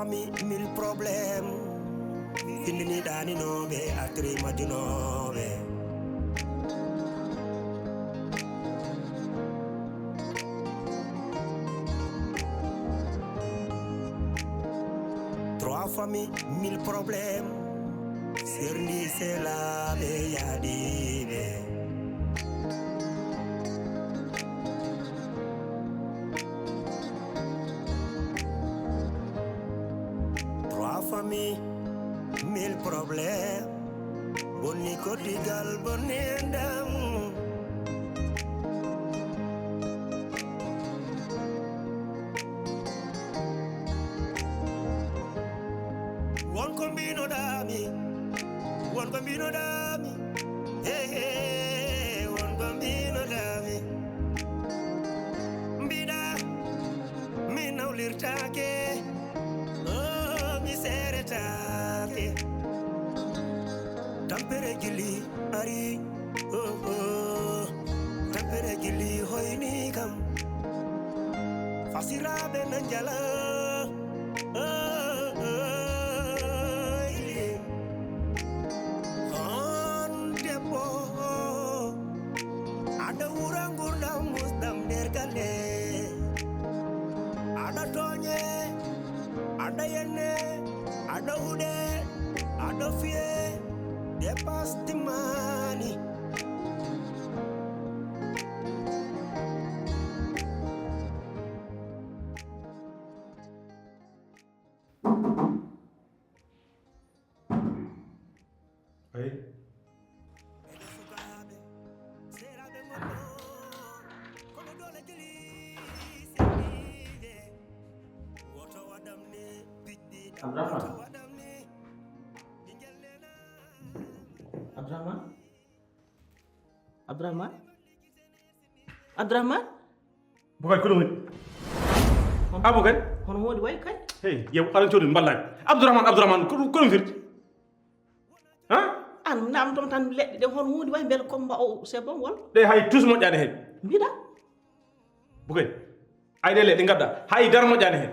familles, 1000 problèmes. Fini dani nobe, atri majunobe. Trois familles, 1000 problèmes. Sirni c'est la beyadibe. Trois familles, 1000 problèmes. Boni kotigal bonendam. One combino dami. One bambino dami, hey hey, one bambino dami. Mbida, mi naulirtake, oh mi seretake. Tampere gili ari, oh oh. Tampere gili hoini kam. Fasirabe nanjala, oh oh. Ada urangurda musdam dergale, ada tonye, ada yenne, ada ude, ada fie, depas timani. Hey. Abdurrahman bukan ko dum bukan hono wodi way kay hey yow xalan codin mballay Abdurrahman ko dum firti ha an nam tom tan ledde de hono wodi way bel comba o c'est bon wol de hay tous mo jani hen bida bukan ay de ledde gadda hay dar mo jani hen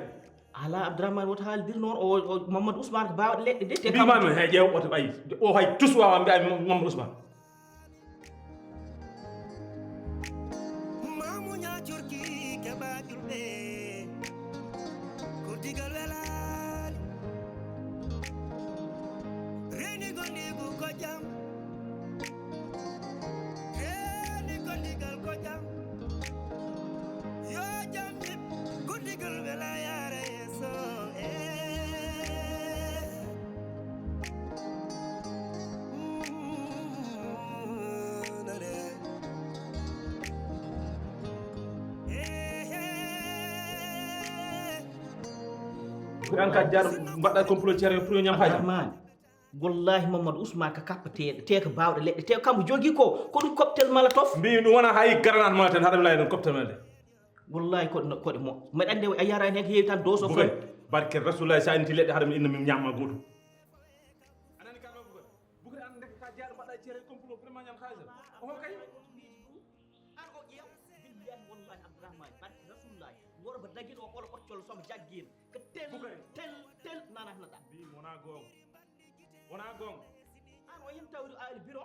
ala Abdurrahman wota haldir non o Mamadou Ousmane ko baaw ledde de te kam ma hay jew wota ay o hay tous wawa mbi ay Mamadou Ousmane an ka jar mbadda complot ciere pour ñam haja man wallahi Mamadou Ousmane ka kappete te ko baawde ledde te kam jogi ko dum cocktail molotov mbi dum wona hay granat mo tan hada lay don cocktail melde wallahi ko de mo ma ande a yara nek heewi tan doso ko barke rasulullah sa anti ledde hada mi inna mi ñamma goto anani ka bu ko an nek ka jar mbadda ciere complot vraiment ñam haja o kay an o jeew billahi wallahi Abdurrahman barke rasulullah woro ba dagin o hol occol som jaggin ke tel nana na da bi mona gong an o yim tawdu al biro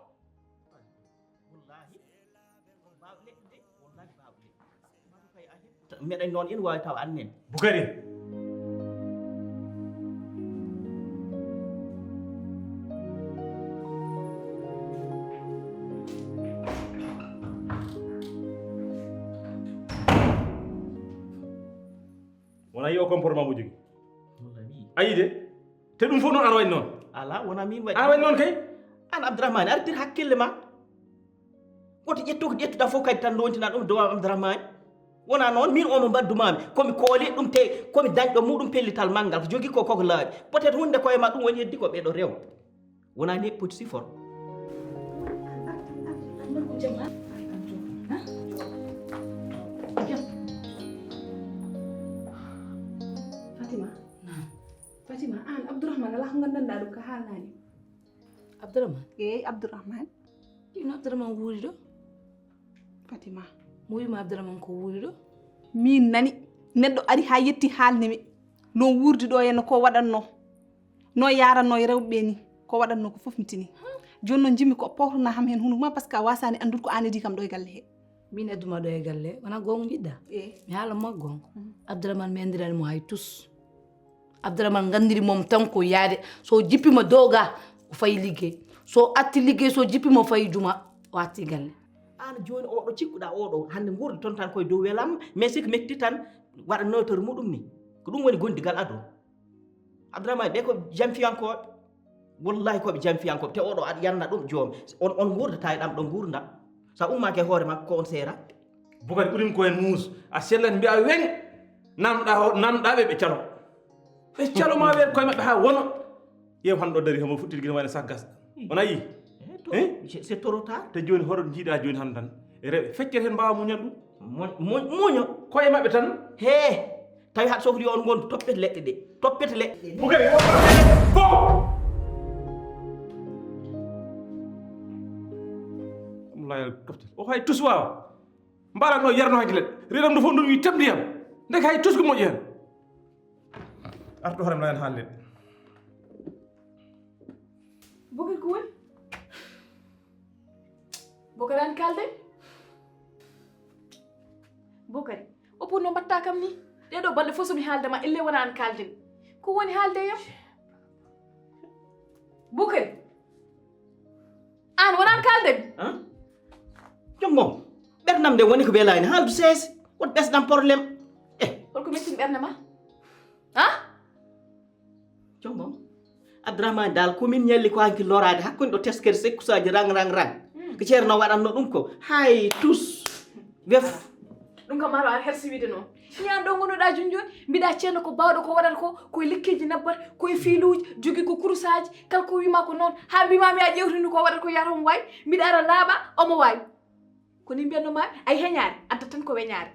wallahi baaw ledde wallahi baaw ledde ma ko kay ahi meden non en wawi taw annen bukari wona yo comportement mo jogi ayi de te dum fo non an way non ala wona min wadi an way non kay an Abdurrahman artir hakkille ma woto ƴettu ko ƴettuɗa fof kadi tan lontina ɗum dowa Abdurrahman wona noon min omo mbaddumami komi kooli ɗum te komi dañɗo muɗum pellital manggal ko jogui ko koko laaɓi peut être hunde koye ma ɗum woni heddi ko ɓeɗo rew wona ni poti sifor Fatima an Abdurrahman ala ko gandanɗa ɗum ko haalnani Abdurrahman eyi Abdurrahman ino Abdurrahman wuuri ɗo Fatima mo wima Abdurrahman ko wuuri ɗo min nani neɗɗo ari ha yetti haalnimi no wuurdi ɗo henna ko waɗatno no yaranno e rewɓe ni ko waɗatno ko fof mi tini joni noon jimmi ko powtona ham hen hunukuma par ce que a wasani andude ko an idi kam ɗo e galle he min edduma ɗo e galle wona gonga jiɗɗa mi haala ma gonga Abdourahmane mi andiranimo hay tous Abdourahmane gandiri mom tan ko yaade so jippima doga o fayi liggey so atti liggey so jippima fayi juma o atti galle an joni oɗo cikkuɗa oɗo hande gurdi toon tan koye dow welam mais siko metti tan waɗa notere muɗum ni ko ɗum woni gondigal ado Abdourahmane ɓe ko jamfiyankoɓe wallahi koɓe jamfiyankoɓe te oɗo aɗa yanna ɗum joomi on gurdata e ɗam ɗo gurdam sa ummake hoore makko ko on seera Bukari ɓurin koyen muus a sellat mbiya weŋ namɗa ɓe calo ɓe caloma ɓe koye maɓɓe ha wono yew hanɗo dari homo fuɗɗiti guine wayno sak gasɗa on ayi c'est trop tard te joni hoto jiiɗa joni hande tan e rewɓe feccere hen mbawa muñan ɗum muño koye maɓɓe tan he tawi haɗa sohli on gontu toppete leɗɗe ɗe Bukari fof layal kaftel o hay tus wawa mbaɗatno yarno hakke leɗɗe reɗam ɗo fof ɗum wi temdiyam ndek hay tus ko moƴƴi hen arto hoorem layan haal leɗɗe Bokari ko woni Bokari an kalde Bokari o pour no mbatta kam ni ɗeɗo balɗe fof somi haaldema elle wona an kalden ko woni haalde yam Bokari an wona an kalden jongom ɓerdam nde woni ko welani haaldu seese won ɓesdam probléme holko mettini ɓerde ma jongom Abdourahmane dal komin ñalli ko hanki lorade hakkude ɗo teskere sekkusaji rang ko ceerno waɗatno ɗum ko hay tous wef ɗum kam maɗo an hersi wiide noon ñan ɗo gonnoɗa joni joni mbiɗa ceerno ko bawɗo ko waɗata ko koye lekkeji nabbat koye fiiluji jogui ko kurusaji kala ko wima ko noon ha mbimami a ƴewtini ko waɗata ko yata omo wawi mbiɗa ara laaɓa omo wawi koni mbiyatnomami ay heñare adda tan ko weñare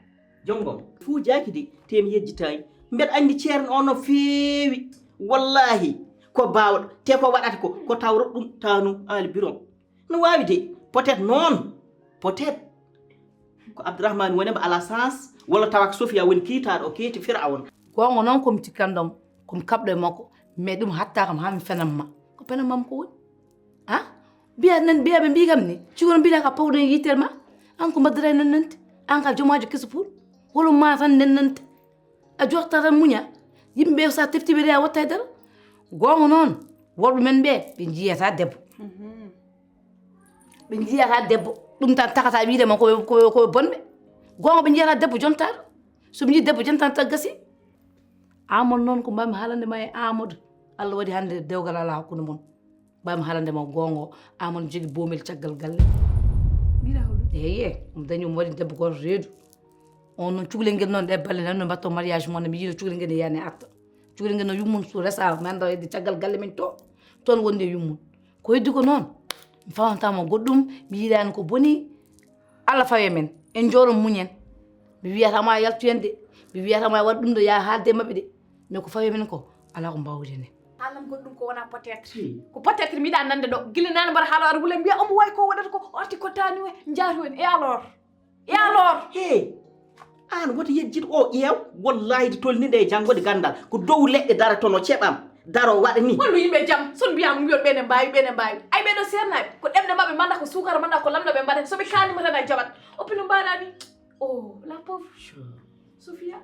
jongom fuu jaki de temi yejjitani mbeɗa andi ceerno o no feewi wallahi ko bawɗo te ko waɗata ko tawro ɗum tanu ali biron no wawi de peut être noon peut être ko Abdourahmane wonimo ala sens walla tawa ko Sofia woni kiitaɗo o keeti Firawn gonga noon komi cikkandom komi kaɓɗo e makko mais ɗum hatta kam hami fenanma ko penanmam ko woni mbiyaɓe mbi kam ni cigono mbiɗa ka pawɗo e yitere ma an ko mbaddata e nennante an ka jomajo kesa pour holum ma tan nennante a jotta tan muña yimɓeɓe sa teftiɓe de a watta e dara gonga noon worɓe men ɓe ɓe jiyata debbo ɓe jiyata debbo ɗum tan takata wiidema koɓe bonɓe gonga ɓe jiyata debbo jontaɗo somi jii debbo jontan tan gasi Amadou noon ko mbami haalandema e Amadou Allah waɗi hande dewgal ala hakkude mon mbami haalandema gonga Amadou jogui boomel caggal galle mbiɗa holɗum eyye omo dañi omo waɗi debbo goto reedu on noon cukalel ngel noon ɗe balle nan no mbatto mariage mon mi yiino cukalel ngel ne yiyani arta cukalel ngel no yummum so resa mi anda hedde caggal galle men to toon wonde yummum ko heddi ko noon mi fawantama goɗɗum mi yiiɗani ko boni Allah fawe men en jooɗo muñen mi wiyatama yaltu hen de mi wiyatama waɗ ɗum ɗo ya haalde mabɓe de mais ko fawe men ko ala ko mbawden en haalam goɗɗum ko wona peut être ko peut être mbiɗa nande ɗo guila nane mbaɗa haala ara wula mbiya omo wawi ko waɗata ko o arti kottani en jaatu en et alors he an woto yejjid o ƴeew wallahi de tolniɗe e janggode gandal ko dow leɗɗe dara toon o ceɓam daro waɗa ni holno yimɓe jaam son mbiyama mbiyon ɓene mbawi ay ɓeɗo sernaɓe ko ɗemɗe mabɓe manda ko sukara manda ko lamɗo ɓe mbaɗa soɓe kanima tan a jaɓat oppino mbaɗa ni la pauvre Sofia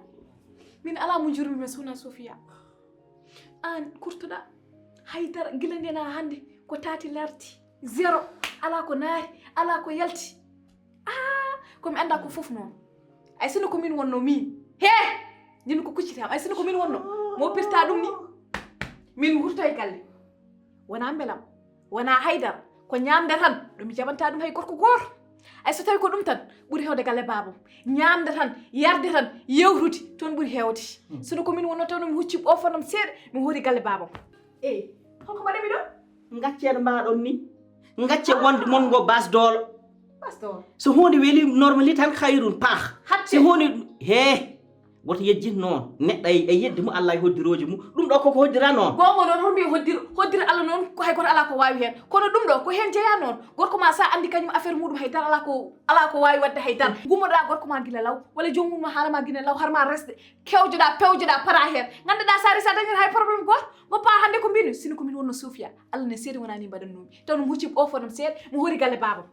min ala mo jurmi men sowna Sofia an kurtoɗa haydara guila ndena hande ko tati larti 0 ala ko naari ala ko yalti komi anda ko fof noon ay sino komin wonno min jini ko kuccitama ay sino komin wonno mo pirta ɗum ni min wurto e galle wona belam wona haydara ko ñamde tan ɗomi jaɓanta ɗum hay gorko goto ay so tawi ko ɗum tan ɓuuri hewde galle babam ñamde tan yarde tan yewtude toon ɓuuri hewde sino komin wonno taw mi hucci ɓofanam seeɗa mi hoori galle babam holko mbaɗami ɗo gaccede mbaɗon ni gacce wonde mon ngo bas doolo so hunde weeli normali tan hayrun paax si hunde woto yejjit noon neɗɗo e yedde mum Allah e hoddirooji mum ɗum ɗo koko hoddira noon gongo noon holmi hoddira Allah noon ko hay goto ala ko wawi hen kono ɗum ɗo ko hen jeeya noon gorko ma sa andi kañum affaire muɗum hay tan ala ko wawi wadde hay tan gummoɗa gorko ma guila law walla jomum ma haalama guila law harma resde pewjoɗa para hen ganduɗa sa resa dañir hay probléme goto goppa hande ko mbino sino komin wonno Sofia Allah ne seeɗi wonani mbaɗannomi taw mi hucci ɓofonam seeɗa mi hoori galle babam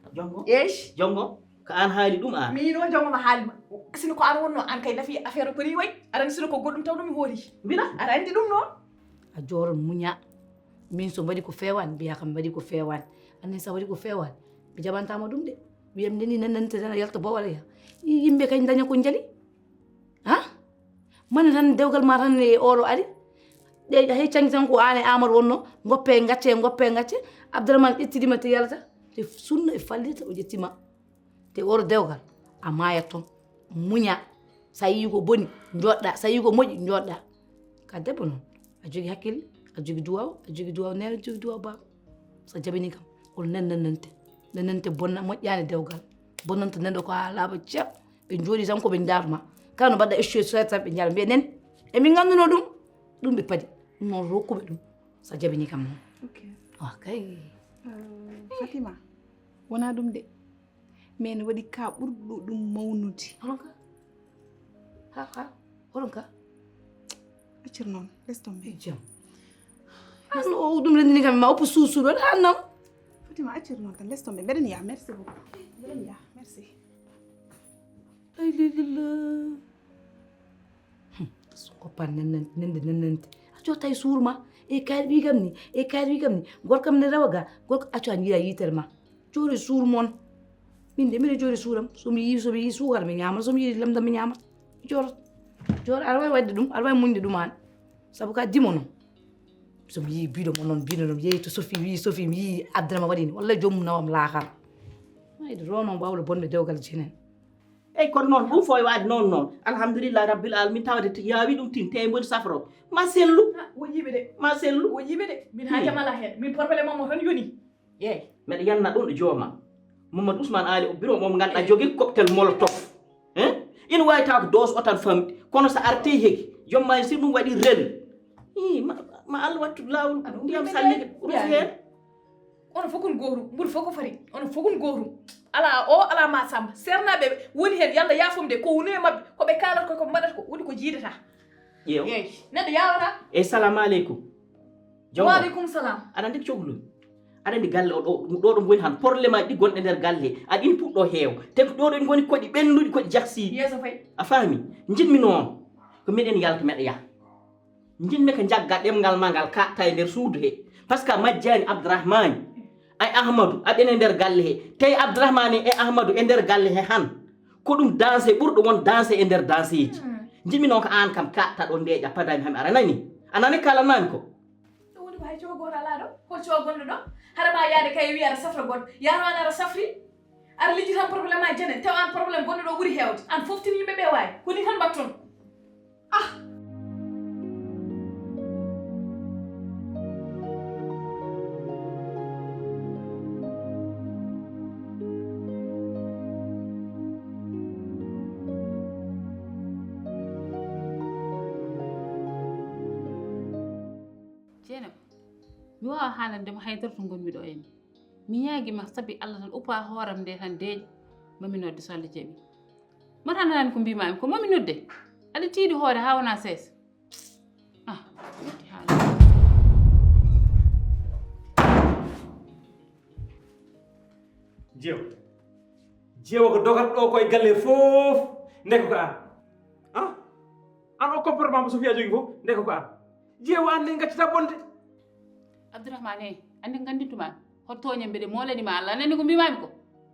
jongo ko an haali ɗum an min on jongoma haalima sino ko an wonno an kay nafi affaire o ko ni way aɗa sino ko goɗɗum taw ɗum mi hoori mbiɗa aɗa andi ɗum noon a jooron muña min so mbaɗi ko fewani mbiya kam mbaɗi ko fewani annin sa waɗi ko fewani mi jaɓantama ɗum de wiyam ndeni nannante tan a yalta bo waɗa yimɓe kañ daña ko jaali ha mane tan dewgal ma tan e oɗo ari ɗe hay cangi tan ko an e Amadou wonno goppe gacce Abdourahmane ƴettidima te yalata te sunna e fallita o ƴettima te oɗo dewgal a mayat toon muña sa yi ko boni joɗɗa sa yi ko moƴƴi joɗɗa ka debbo noon a jogui hakkille a jogui duwaw nene a jogui duwaw baba so jabini kam on nennante bonna moƴƴani dewgal bonnanta nenɗo ko ha laaɓa ceeb ɓe jooɗi tan koɓe darma kala no mbaɗɗa échoué so tan ɓe jaara mbiya nen emin ganduno ɗum ɓe paadi ɗum noon rokkuɓe ɗum so jabini kam noon kay Fatima wona ɗum de mais ne waɗi ka ɓurɗo ɗum mawnude holon ka accir noon laisse tomber jam o ɗum rendini kam ma oppo suusuɗo waɗa annam Fatima accir noon tan laisse tomber mbeɗen yaha merci beaucoup mbeɗen yaha merci ay lilila koppan nennante a jotta e suurma e kayit wi kam ni gorkam ne rawa ga gorko accu a jiira yitere ma joori suur moon min de mbiɗa joori suuram somi yi suukara mi ñamata somi yi lamdam mi ñamata joorot aɗa wawi wadde ɗum aɗa wawi muñde ɗum an saabu ka dimo noon somi yi biɗomo noon yeeyi to Sophie mi yi Abdourahmane waɗini wallay joomum nawam laakara ayde ro noon ɓawlo bonde dewgal jinen eyyi kono noon ɗum fo e waade noon alhamdulillah rabbil alamin tawde yaawi ɗum tin te mbodi safro ma sellu woƴƴiɓe de min ha jamala hen min probléme mo tan yoni yeey mbeɗa yanna ɗum ɗo jooma Mamadou Ousmane Ali o bureau momo ganduɗa jogui cocktail molotov ina wawi taw ko dose o tan famɗi kono so arti heeki jommani si ɗum waɗi rel ma Allah wattu lawol ndiyam sallike rufi hen ono fof kon gotum ɓuuri fof ko fari ono fof kon gotum ala ma samba sernaɓe woni hen yalla yafumde ko woni e mabɓe koɓe kalata koye ko mbaɗata ko woni ko jiidata ƴeew neɗɗo yawata eyyi salamu aleykum waaleykum salam aɗa andi cohluy aɗa andi galle ɗo ɗum woni han probléme aji ɗi gonɗe nder galle aɗa ini puɗɗo heew te ko ɗo ɗon goni koɗi ɓennuɗi koɗi jaksiɗi yeeso fayi a faami jinmi noon ko meɗen yalta meɗa yaha jinmi ko jagga ɗemgal ma ngal katta e nder suudu he par ce que a majjani Abdourahmane ay Ahmadou aɓene e nder galle he tawi Abdourahmane e Ahmadou e nder galle he han ko ɗum danse ɓurɗo won danse e nder danse ji jinmi noon ko an kam katta ɗo ndeeƴa padami hami ara anani kalanami ko ɗum woni ko hay cogo goto ala ɗo ko cogo gonɗo ɗo haɗa ma yaade kay wi aɗa safra goɗɗo yano an aɗa safri aɗa liggi tan probléme a jene taw an probléme gonɗo ɗo ɓuuri hewde an foftini yimɓe ɓe wawi koni tan mbatton mi wawa haalandema haydara to gonmi ɗo en mi ñaaguima saabi Allah tan uppa hooram nde tan deeƴa mami nodde so Allah jaaɓi mata nanani ko mbimami ko mami nodde aɗa tiiɗi hoore ha wona seesa jeewa ko dogat ɗo koye galle fof ndeka ko an o comportement mo Sofia jogui fof ndeka ko an jeewa an ne gaccata bonde Abdourahmane andi gandintuma hottoñam mbeɗe molanima Allah anani ko mbimami ko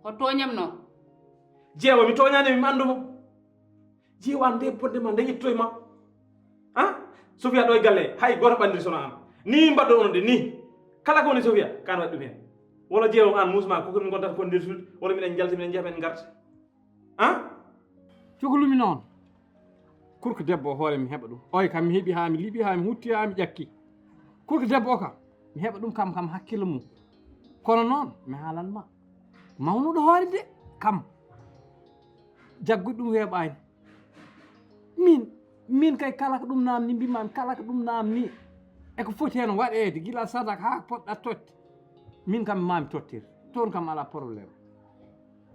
hottoñam noon jeewa mi toñani mi anduma jeewa nde bonde ma nde yettoye ma Sofia ɗo e galle hay goto ɓandiri sono an ni mbaɗɗo ono de ni kala ko woni Sofia kan waɗi ɗum hen wala jeewa an musma koko min gontata ko nder suudu wala miɗen jalti miɗen jaaha men garta cukalumi noon kurko debbo o hoore mi heɓa ɗum oy kam mi heeɓi ha mi liiɓi ha mi hutti ha mi ƴakki kurko debbo o kam mi heɓa ɗum kam hakkille mum kono noon mi haalanma mawnuɗo hoore de kam jaggude ɗum weeɓani min min kay kala ko ɗum namni mbimami kala ko ɗum namni eko foti hen waɗede gila sadak ha poɗɗa totte min kam mami tottir toon kam ala probléme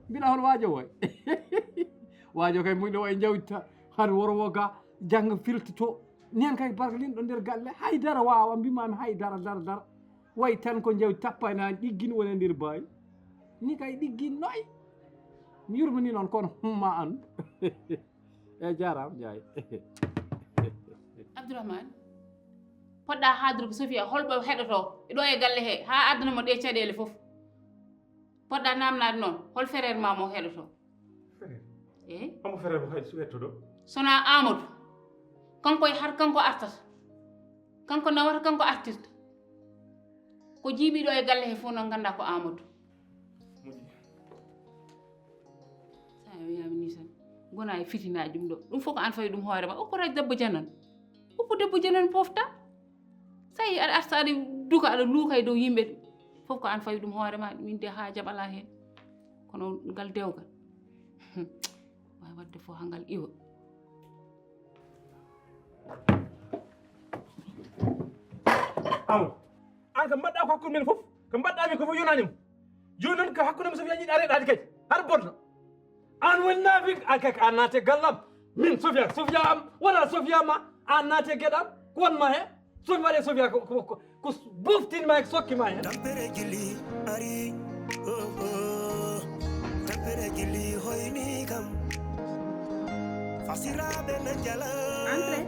mbiɗa hol waajo woy waajo kay muyɗo way jawdita har woro wo ga jangga filtoto nen kay barka linɗo nder galle haydara wawa mbimami haydara dara way tan ko jawdi tappani ɗiggin woni e nder bawi ni kay ɗiggin noy mi yurmini noon kono ma andu e jaram jaay Abdourahmane poɗɗa haadrude Sofia holɓe heɗoto ɗo e galle he ha addanamo ɗe caɗele fof poɗɗa namnade noon hol frére ma mo heɗoto eyi omo frére mo hayde wettoɗo sona Amadou kanko e har kanko artata kanko nawata kanko artirta ko jiiɓiɗo e galle he fof noon ganda ko Amadou sa wiyami ni tan gona e fitinaji ɗum ɗo ɗum fof ko an fawi ɗum hoorema uppotaji debbo janan uppo debbo janan pofta sa yi aɗa arta aɗa duka aɗa luuka e dow yimɓe fof ko an fawi ɗum hoorema min de ha jaɓala hen kono ngal dewgal wawi wadde fof ha ngal iwa aw an ko mbaɗɗa ko hakkude men fof ko mbaɗɗami ko fof yonanimo joni noon ko hakkude mi Sofia jiiɗa areɗade kadi haɗa bodno an woni naafik an kay ko an naate gallam min Sofia am wona Sofia ma an naate gueɗam ko wonma he somi waɗe Sofia ko boftinima e sokkima he tampere gilli ari tampere gilli hoyni kam fasiraɓe na jala Entrez.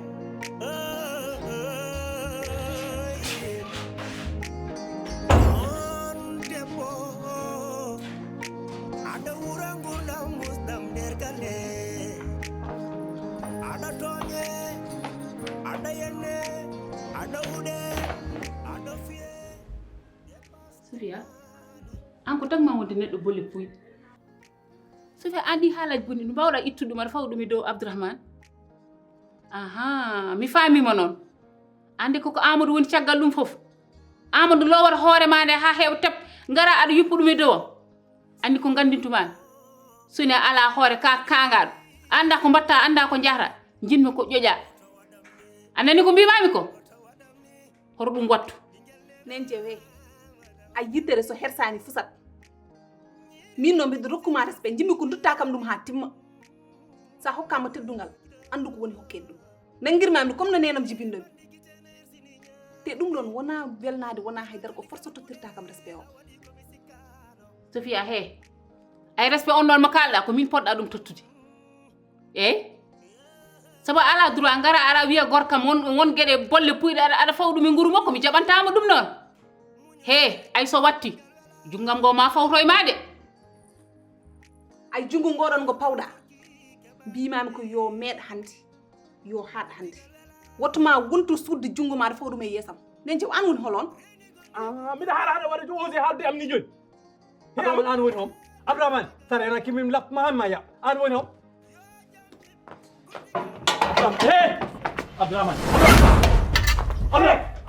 on debbo aɗa wura gurdam musdam nder galle aɗa toñe aɗa yenne aɗa wuɗe aɗa fiye Sofia an ko tagma wonde neɗɗo bolle puyɗo Sofia andi haalaji bonni no mbawɗa ittude ɗum aɗa fawa ɗum e dow Abdourahmane aha mi faamima noon andi koko Amadou woni caggal ɗum fof Amadou lowata hoore ma nde ha heewa teb ngara aɗa yuppa ɗum e dow am andi ko gandintumami soni a ala hoore ka kangaɗo anda ko mbatta anda ko jahata jinmi ko ƴoƴa anani ko mbimami ko hoto ɗum wattu nen jewe a yiddere so hersani fusat min no mbiɗo rokkuma respect jimmi ko dutta kam ɗum ha timma sa hokkama teddugal andu ko woni hokkede ɗum nangguirmami comme no nenam jibinɗomi te ɗum ɗon wona welnade wona haydara ko force tottirta kam respect o Sofia he ay respect on ɗon mo kalɗa ko min poɗɗa ɗum tottude eyyi saabu ala droit ngara ara wiya gorkam won gueɗe bolle puyɗe aɗa faw ɗum e nguuru makko mi jaɓantama ɗum noon he ay so watti junggam ngo ma fawto e ma de ay jungu ngoɗon ngo pawɗa mbimami ko yo meeɗ hande yo haaɗ hande wottuma wontu sudde jungo maɗa faw ɗum e yeesam nen jew an woni holon mbiɗa haɗa waɗa osé haalde am ni joni Abdourahmane an woni on Abdourahmane tara ena kimim lappma han ma ya an woni on he Abdourahmane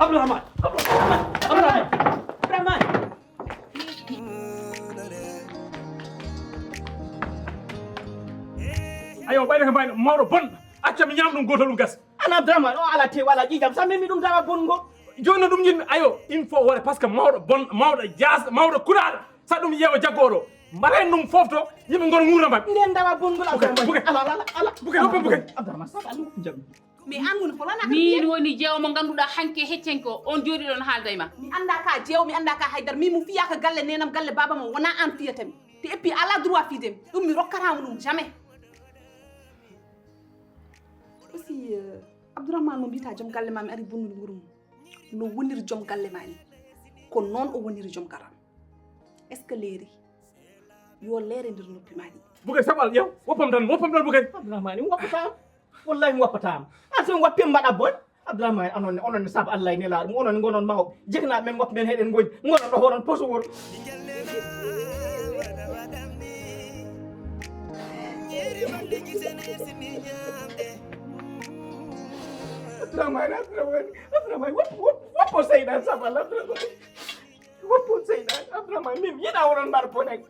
Abdourahmane ayo ɓayde ko mbayno mawɗo bonɗo acca mi ñam ɗum goto ɗum gas an Abdourahmane o ala te wala ƴiƴam sa memi ɗum dawa bongo joni ɗum jinmi ayo il faut waɗa par ce que mawɗo bon mawɗo jasɗo mawɗo kuraɗo sa ɗum yeewa jaggoɗo mbaɗen ɗum foof to yimɓe gon guura mbaɓe nden dawa bongol Abdourahmane ala buke hoppe buke Abdourahmane sa ala jaɓi mais an woni holon min woni jeewo mo ganduɗa hanke heccenke o on jooɗi ɗon haalda e ma mi anda ka jeew mi anda ka haydara min mo fiyaka galle nenam galle baba mo wona an fiyatami te et puis ala droit fiidemi ɗum mi rokkatamo ɗum jamais aussi Abdourahmane mo mbita joom galle ma mi ari bonnude wuuro mum no woniri joom galle ma ni ko noon o woniri joom garam est ce que leeri yo leere nder noppi ma ɗi buke saɓal ƴew woppam tan buke Abdourahmane mi woppatama wallahi mi woppatama an somi woppi mbaɗa bon Abdourahmane onon saabu Allah e nelaɗo ɗum onon gonon mawɓe jegnaɓe men woppi men heɗen gooni gonon ɗo honon posowol Abdourahmane woppo seyɗan saabu Allah Abdourahmane woppo seyɗan Abdourahmane min yiɗa onon mbaɗa boneg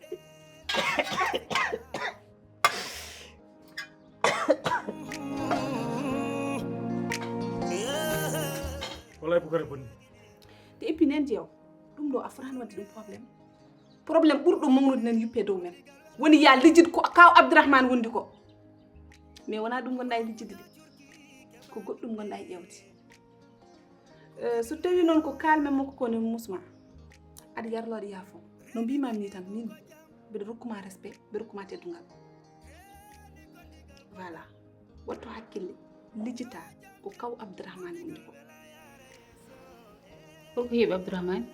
wallahi bukare bonni te et puis nen jeew ɗum ɗo a fotani wadde ɗum probléme ɓurɗo mawnude nen yuppe dow men woni ya lijjid ko kaw Abdourahmane wondi ko mais wona ɗum gonɗa e lijjide de ko goɗɗum gonɗa e ƴewde so tawi noon ko kalmen makko kone musma aɗa yarlode yaafo no mbimami ni tan min mbiɗa rokkuma respect mbiɗa rokkuma teddugal voilà watto hakkille lijjita ko kaw Abdourahmane wondi ko holko heeɓi Abdourahmane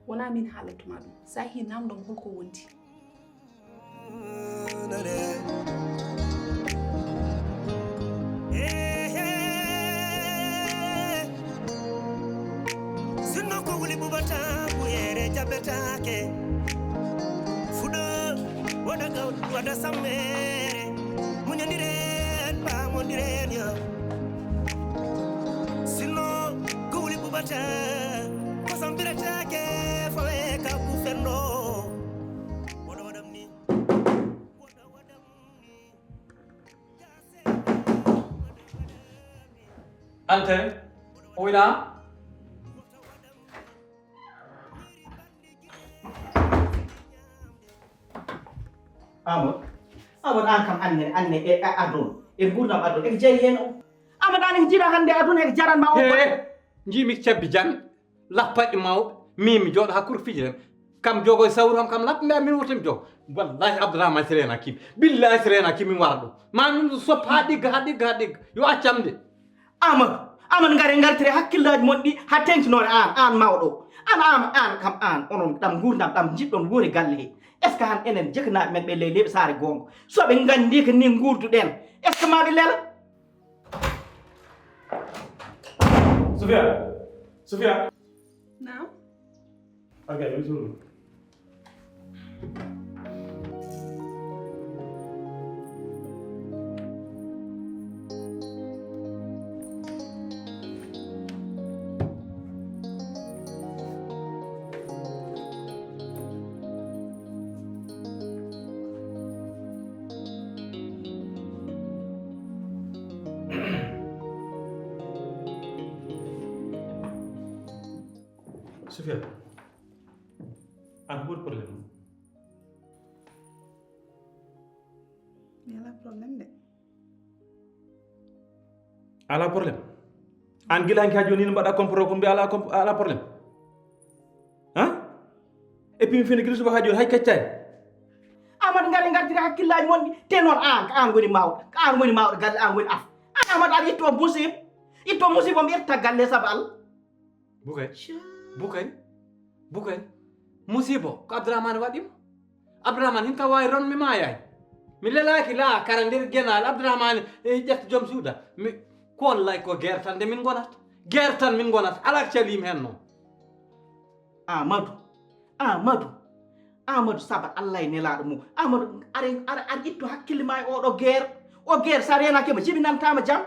wona min haalatuma ɗum sa hi namdom holko wondi sinno ko wuli bubata buyere jabetake fuɗo waɗa gaw waɗa sammere muñodiren pamodiren yo sinno ko wuli bubata ko sambiratake fawe ka kufenno waɗa waɗam ni ante oyna Amadou an kam anne e aduna e gurdam aduna e jari hen o Amadou an e jiiɗa hande aduna e jaranma o jimi cabbi jami lappaɗɗe mawɓe min mi jooɗo hakkude fijirem kam jogo e sawru kam lappa mbiya min wurtimi jogo wallahi Abdourahmane sirena kimi billahi sirena kimi min wara ɗum ma min soppa ha ɗigga yo accamde Amadou ngare gartire hakkillaji mon ɗi ha tengtinore an mawɗo an kam an onon ɗam gurdam ɗam jiɗɗon woori galle he est ce que han enen jekanaɓe men ɓe ley leeɓe saare gonga soɓe gandi ko ni gurduɗen est ce que maɗi lela Sophia naam okay yo suru Sophia, aku berproblem. yala problème de Ala problem. An gila hanki hajoni mbaɗa compro ko mbi ala problem. Hein? Et puis mi fini gila suba hajoni hay kaccay. Amadou ngare gartire hakkillaji mon ɗi te noon an woni mawɗo galle an woni af an Amadou aɗa itto musiba mi ƴetta galle saabu Allah Bukay musibo ko Abdourahmane waɗimo Abdourahmane hin ka wawi ron mi mayani mi lelaki la kara nder genal Abdourahmane ƴetta joom suuda mi ko wallahi ko guerre tan de min gonata ala calimi hen noon Amadou sabat Allah e nelaɗo mum Amadou aɗa itto hakkille ma e oɗo guerre sa renakema jibinantama jaam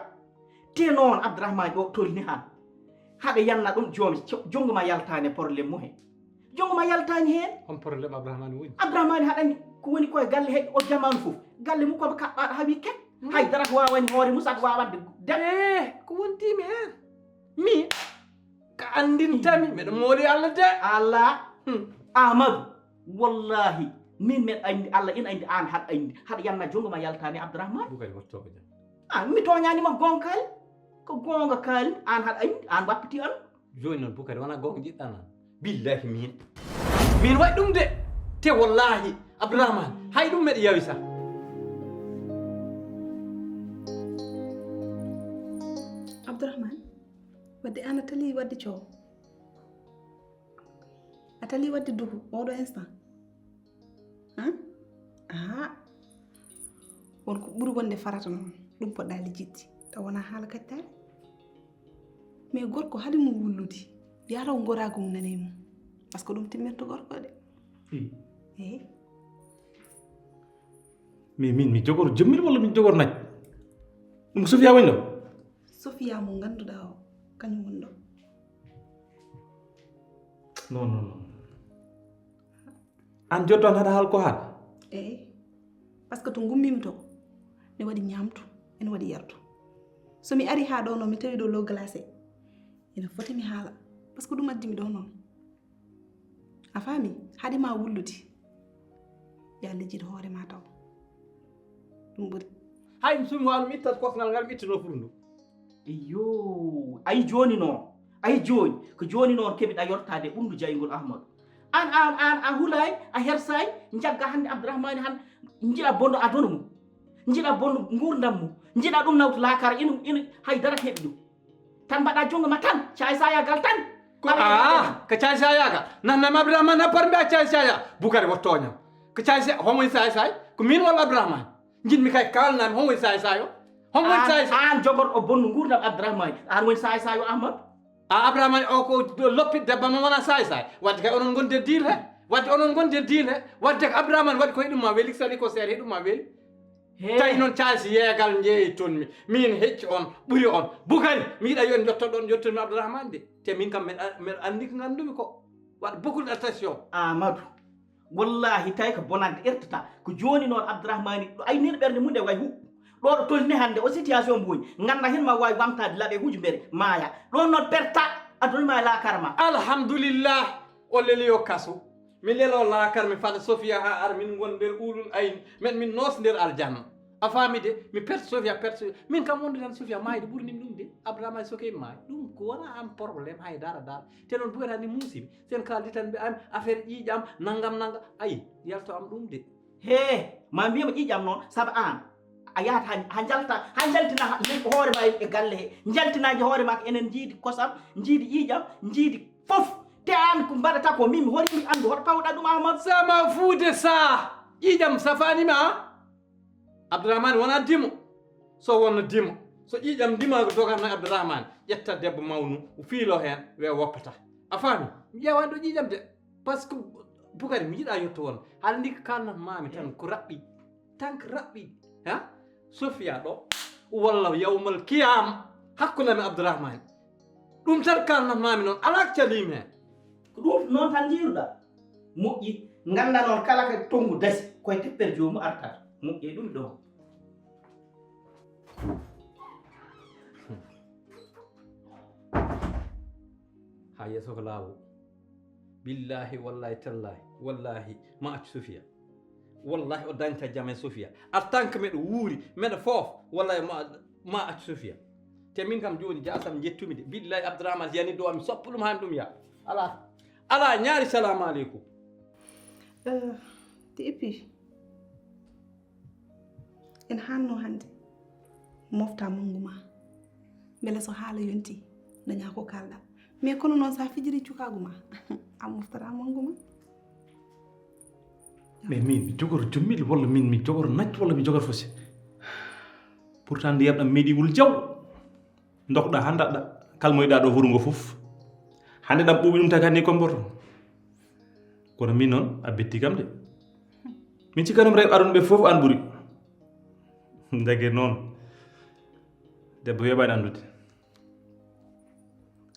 te noon Abdourahmane o tolni han haɗa yanna ɗum joomi jongo ma yaltani probléme mu hen jongo ma yaltani hen on probléme Abdourahmane woni Abdourahmane haɗani ko woni koye galle he o jamanu fof galle mum koɓe kaɓɓaɗo ha wi ket haydara ko wawani hoore mum saka wawande ko wontimi hen min ka andintami mbeɗa mooli Allah de Allah Amadou wallahi min meɗa andi Allah ina andi an haɗa andi haɗa yanna jongo ma yaltani Abdourahmane bukay wattoɓe jam mi toñanima gonkali ko gonga kaali an haɗa andi an wappiti an joni noon bukari wona gonga jiɗɗa nan billahi min waɗi ɗum de te wallahi Abdourahmane hay ɗum meɗa yawi sa Abdourahmane wadde an a tali wadde coow a tali wadde duhu oɗo instant wonko ɓuri wonde farata noon ɗum poɗɗa lijjidde taw wona haala kaccare mais gorko haade mum wulludi yataw gorago mum nane mum par ce que ɗum timmirta gorko de eyi mais min mi jogoro jemmil walla min jogoro nayi ɗum Sophia woni ɗo Sophia mo ganduɗa o kañum woni ɗo non an jotto an haɗa haala ko haala eyi par ce que to gummimi to ne waɗi ñamtu ene waɗi yartu somi ari ha ɗo no mi tawi ɗo lo glacé ina foti mi haala par ce que ɗum addimi ɗo noon a faami haade ma wullude ya lijjiɗo hoore ma taw ɗum ɓuri hay mi sumi waalo mi ittat kosngal ngal mi ittano furu ndu iyo ayi joni noon ayi joni ko joni noon keɓiɗa yortade ɓundu jaygol ahmadou an a hulay a hersay jagga hande abdourahmane han jiiɗa bonno aduna mum jiiɗa bonno gurdam mum jiiɗa ɗum nawtu laakara ina haydara heeɓi ɗum tan mbaɗa jonga ma tan cay sayagal tan ko ko caay sayagal nannama abdourahmane ha parmi a caay saya bukari wottoñam ko caay sa homoy say say ko min walla abdourahmane jinmi kay kalnami homoy say sayo homoy say an jogorɗo bonno gurdam abdourahmane an woni say sayo ahmadou abdourahmane o ko loppit debba ma wona say say wadde kay onon gonde deal he wadde onon gonde deal he wadde ko abdourahmane waɗi ko heɗum ma weeli sali ko seeɗa heɗum ma weeli tawi noon caasi yeegal jeeyi toon min hecci on ɓuri on bukari mi yiɗa yon jottoɗon jottomi abdourahmane de te min kam mbeɗa anndi ko ngandumi ko waɗa beaucoup d' attention amadou wallahi tawi ko bonande ertata ko joni noon abdourahmane ɗo aynino ɓernde mum nde way huɓɓu ɗo ɗo tolni hannde o situation mbo woni ganda hen ma wawi wamtade laaɓe hujumbere maaya ɗon noon perta adunima laakara ma alhamdulillah o leliyo kaso mi lelo laakar mi fada Sofia ha ar min gon nder ulul ayni min noos nder aljanna a faami de mi perte Sofia min kam wonde tan Sofia maayde ɓurnimi ɗum de abdourahmane soke maayi ɗum ko wona an probléme haydara dara te noon buyatani muusimi sen kaldi tan ɓe ami affaire ƴiƴam naggam ayi yalto am ɗum de he ma mbiyama ƴiƴam noon saabu an a yahat ha jaltina hoore ma e galle he jaltinaji hoore ma ko enen jiidi kosam jiidi ƴiƴam jiidi fof te an ko mbaɗata ko min mi horimi andu hoto pawɗa ɗum ahmadou sama fuude sa ƴiƴam safanima abdourahmane wona dimo so wonno dimo so ƴiƴam dimago dogatno abdourahmane ƴetta debbo mawnu fiilo hen we woppata a faami mi ƴewani ɗo ƴiƴam de par ce que bukari mi yiɗa yetto won haala ndi ko kalnatmami tan ko raɓɓi tan ko raɓɓi ha Sofia ɗo walla yawmal qiyam hakkundemi abdourahmane ɗum tan kalnatmami noon ala calimi hen ko ɗum noon tan jiiruɗa moƴƴi ganda noon kala ko tongu dasi koye teppere jomum artata moƴƴe ɗum ɗo ha yesso ko laawol billahi wallahi tallahi wallahi ma accu Sofia wallahi o dañta jam e Sofia en tant que meɗo wuuri meɗo foof wallahi ma accu Sofia te min kam joni jasam jettumi de billahi abdourahmane yani ɗo mi soppa ɗum hani ɗum ya ala ñaari salamu aleykum te et puis en hanno hande mofta mangu ma beele so haala yonti daña ko kalɗa mais kono noon sa fijiri cukagu ma a moftata mangu ma mais min mi jogoro jummil walla min mi jogoro nacc walla mi jogoro fosi pourtant ndiyamɗam meeɗi wul jaw dokɗa ha daɗɗa kalmoyɗa ɗo wurugo fof hande ɗam ɓuuɓi ɗum taki hanni ko mborto kono min noon a betti kam de min cikkanum rew arunoɓe fof an ɓuuri dage noon debbo weeɓani andude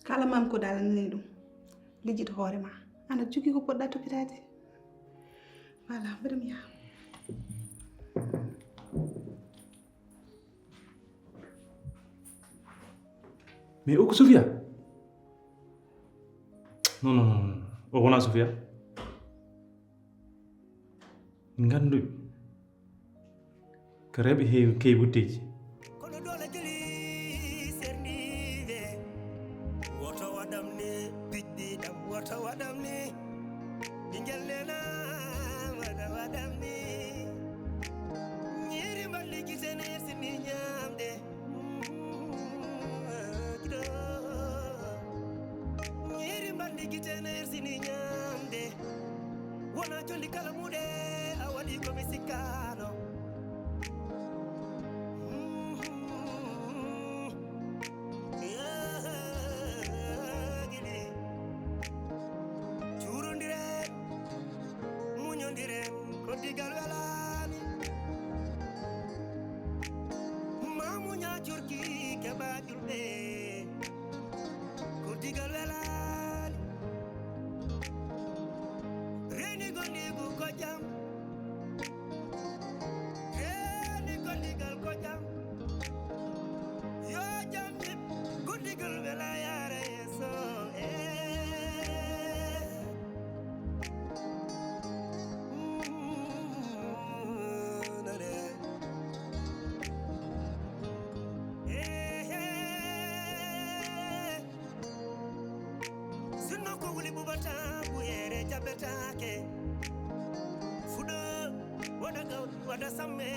kala mam ko dalanani ɗum lijjito hoore ma aɗa jogui ko poɗɗa toppitade voilà mbiɗa mi yaha mais o ko Sofia non o wona Sofia ganduɓe ko rewɓe heewi kewi wutteji kono dole jeli serniɓe woto waɗam ni piɗɗi ɗam woto waɗam ni ɓinguel nena waɗa waɗam ni ñiri mballi gitene sini ñamde ñiri mballi gitene sini ñamde wona jolli kala muɗe a waɗi komi sikkano kuguli bubata buyere jabetake fudo wada gaw wada samme